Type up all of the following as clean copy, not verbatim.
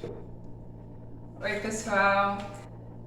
Oi, pessoal!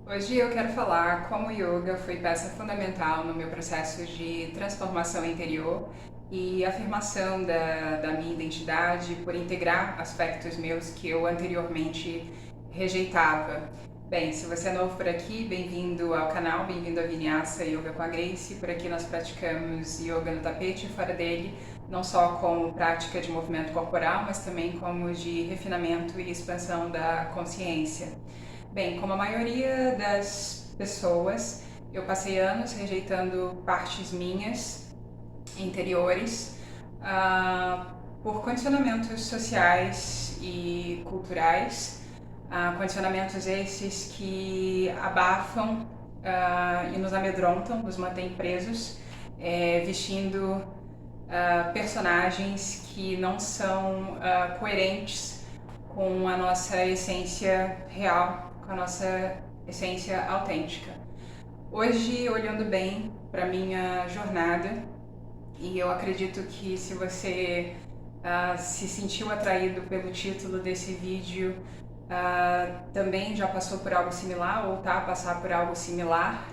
Hoje eu quero falar como o yoga foi peça fundamental no meu processo de transformação interior e afirmação da minha identidade por integrar aspectos meus que eu anteriormente rejeitava. Bem, se você é novo por aqui, bem-vindo ao canal, bem-vindo a Vinyasa Yoga com a Grace. Por aqui nós praticamos yoga no tapete e fora dele, não só como prática de movimento corporal, mas também como de refinamento e expansão da consciência. Bem, como a maioria das pessoas, eu passei anos rejeitando partes minhas interiores por condicionamentos sociais e culturais, condicionamentos esses que abafam e nos amedrontam, nos mantêm presos, vestindo personagens que não são coerentes com a nossa essência real, com a nossa essência autêntica. Hoje, olhando bem para minha jornada, e eu acredito que se você se sentiu atraído pelo título desse vídeo, também já passou por algo similar ou está a passar por algo similar.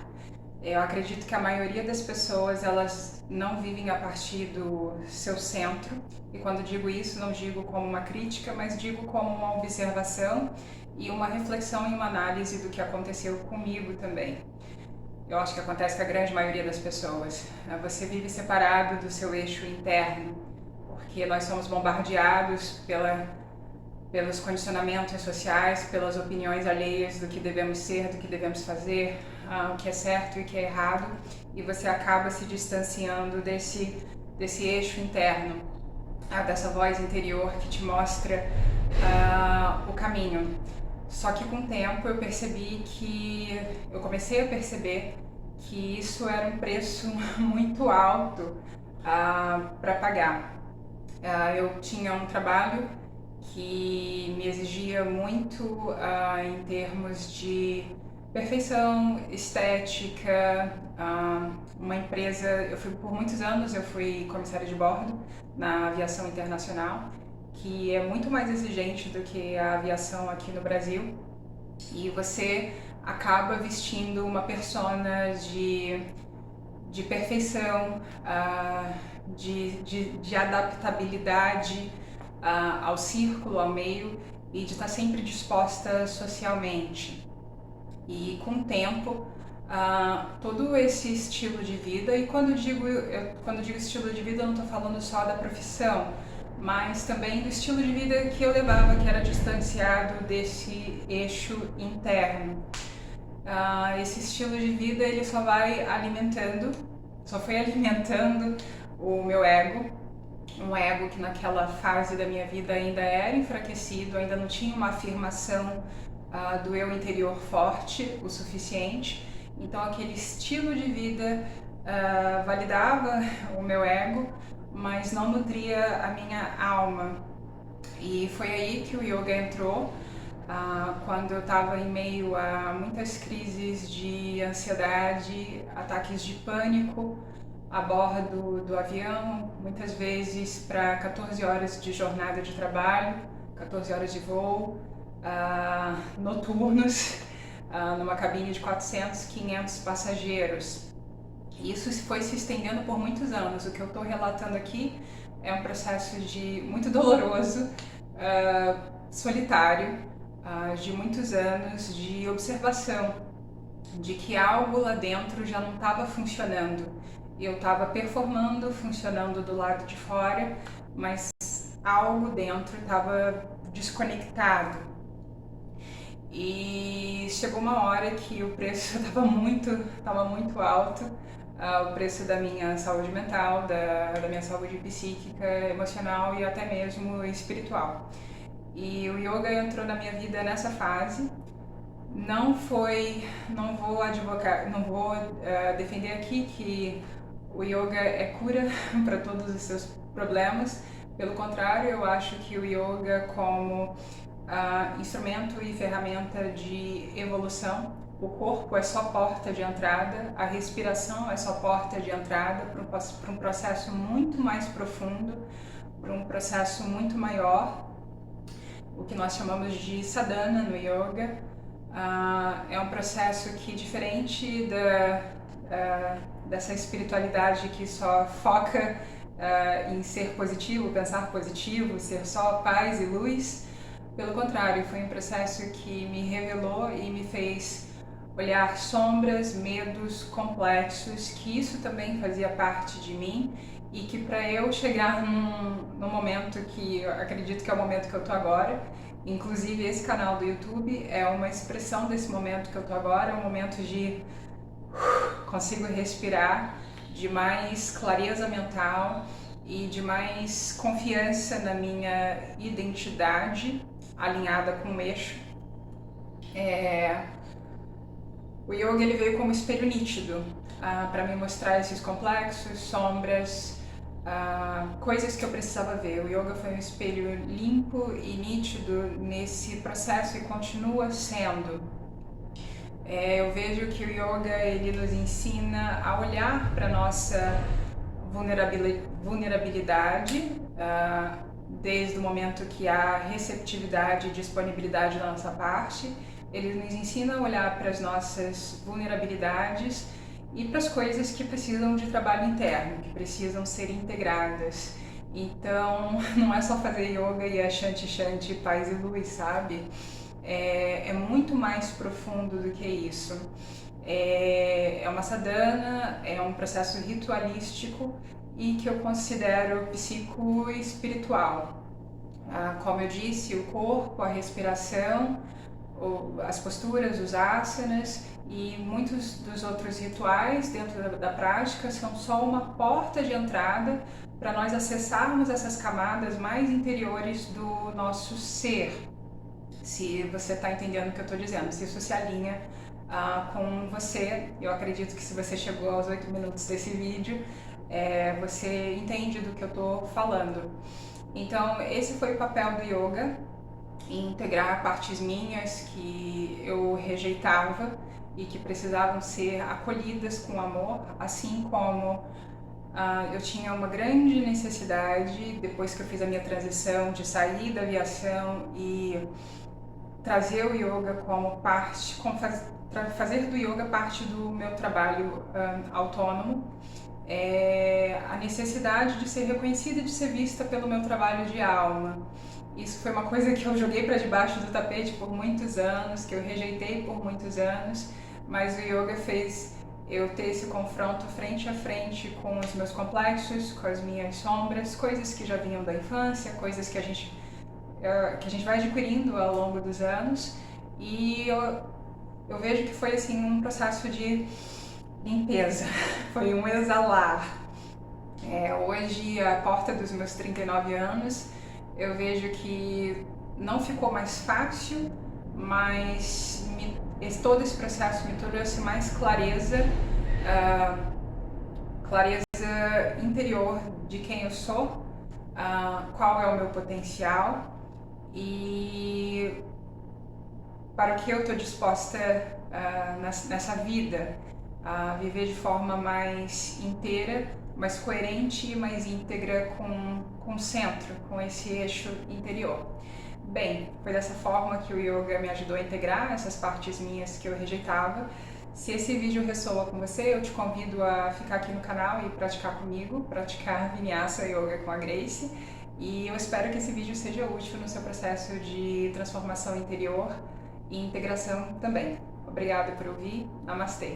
Eu acredito que a maioria das pessoas, elas não vivem a partir do seu centro, e quando digo isso, não digo como uma crítica, mas digo como uma observação e uma reflexão e uma análise do que aconteceu comigo também. Eu acho que acontece com a grande maioria das pessoas. Você vive separado do seu eixo interno, porque nós somos bombardeados pelos condicionamentos sociais, pelas opiniões alheias do que devemos ser, do que devemos fazer, o que é certo e o que é errado, e você acaba se distanciando desse eixo interno, dessa voz interior que te mostra o caminho. Só que com o tempo eu comecei a perceber que isso era um preço muito alto para pagar. Eu tinha um trabalho que me exigia muito em termos de perfeição, estética, uma empresa. Por muitos anos eu fui comissária de bordo na aviação internacional, que é muito mais exigente do que a aviação aqui no Brasil, e você acaba vestindo uma persona de perfeição, de adaptabilidade ao círculo, ao meio, e de estar sempre disposta socialmente. E com o tempo, todo esse estilo de vida, e quando digo estilo de vida, eu não estou falando só da profissão, mas também do estilo de vida que eu levava, que era distanciado desse eixo interno. Esse estilo de vida, ele só foi alimentando o meu ego, um ego que naquela fase da minha vida ainda era enfraquecido, ainda não tinha uma afirmação do eu interior forte o suficiente. Então aquele estilo de vida validava o meu ego, mas não nutria a minha alma. E foi aí que o yoga entrou, quando eu estava em meio a muitas crises de ansiedade, ataques de pânico a bordo do avião, muitas vezes para 14 horas de jornada de trabalho, 14 horas de voo, noturnos, numa cabine de 400, 500 passageiros. Isso foi se estendendo por muitos anos. O que eu estou relatando aqui é um processo muito doloroso, solitário, de muitos anos de observação, de que algo lá dentro já não estava funcionando. Eu estava performando, funcionando do lado de fora, mas algo dentro estava desconectado. E chegou uma hora que o preço estava muito alto, o preço da minha saúde mental, da minha saúde psíquica, emocional e até mesmo espiritual. E o yoga entrou na minha vida nessa fase. Não vou defender aqui que o yoga é cura para todos os seus problemas. Pelo contrário, eu acho que o yoga, como instrumento e ferramenta de evolução, o corpo é só porta de entrada, a respiração é só porta de entrada para um processo muito mais profundo, para um processo muito maior. o que nós chamamos de sadhana no yoga. É um processo que, diferente dessa espiritualidade que só foca em ser positivo, pensar positivo, ser só paz e luz, pelo contrário, foi um processo que me revelou e me fez olhar sombras, medos complexos, que isso também fazia parte de mim e que para eu chegar num momento que eu acredito que é o momento que eu tô agora, inclusive esse canal do YouTube é uma expressão desse momento que eu tô agora, é um momento de consigo respirar, de mais clareza mental e de mais confiança na minha identidade alinhada com o eixo. O yoga ele veio como espelho nítido para me mostrar esses complexos, sombras, coisas que eu precisava ver. O yoga foi um espelho limpo e nítido nesse processo e continua sendo. Eu vejo que o yoga ele nos ensina a olhar para nossa vulnerabilidade, desde o momento que há receptividade e disponibilidade da nossa parte. Ele nos ensina a olhar para as nossas vulnerabilidades e para as coisas que precisam de trabalho interno, que precisam ser integradas. Então, não é só fazer yoga e a shanti, paz e luz, sabe? É muito mais profundo do que isso. É uma sadhana, é um processo ritualístico e que eu considero psico-espiritual. Como eu disse, o corpo, a respiração, as posturas, os asanas e muitos dos outros rituais dentro da prática são só uma porta de entrada para nós acessarmos essas camadas mais interiores do nosso ser. Se você está entendendo o que eu estou dizendo, se isso se alinha com você, eu acredito que se você chegou aos 8 minutos desse vídeo, você entende do que eu estou falando. Então, esse foi o papel do yoga, integrar partes minhas que eu rejeitava e que precisavam ser acolhidas com amor, assim como eu tinha uma grande necessidade, depois que eu fiz a minha transição, de sair da aviação e trazer o yoga como parte, fazer do yoga parte do meu trabalho autônomo, a necessidade de ser reconhecida e de ser vista pelo meu trabalho de alma. Isso foi uma coisa que eu joguei para debaixo do tapete por muitos anos, que eu rejeitei por muitos anos, mas o yoga fez eu ter esse confronto frente a frente com os meus complexos, com as minhas sombras, coisas que já vinham da infância, coisas que a gente vai adquirindo ao longo dos anos, e eu vejo que foi assim um processo de limpeza, foi um exalar. Hoje, à porta dos meus 39 anos, eu vejo que não ficou mais fácil, mas todo esse processo me trouxe mais clareza, clareza interior de quem eu sou, qual é o meu potencial e para o que eu estou disposta nessa vida, a viver de forma mais inteira, mais coerente e mais íntegra com o centro, com esse eixo interior. Bem, foi dessa forma que o yoga me ajudou a integrar essas partes minhas que eu rejeitava. Se esse vídeo ressoa com você, eu te convido a ficar aqui no canal e praticar comigo, praticar Vinyasa Yoga com a Grace. E eu espero que esse vídeo seja útil no seu processo de transformação interior e integração também. Obrigada por ouvir. Namastê!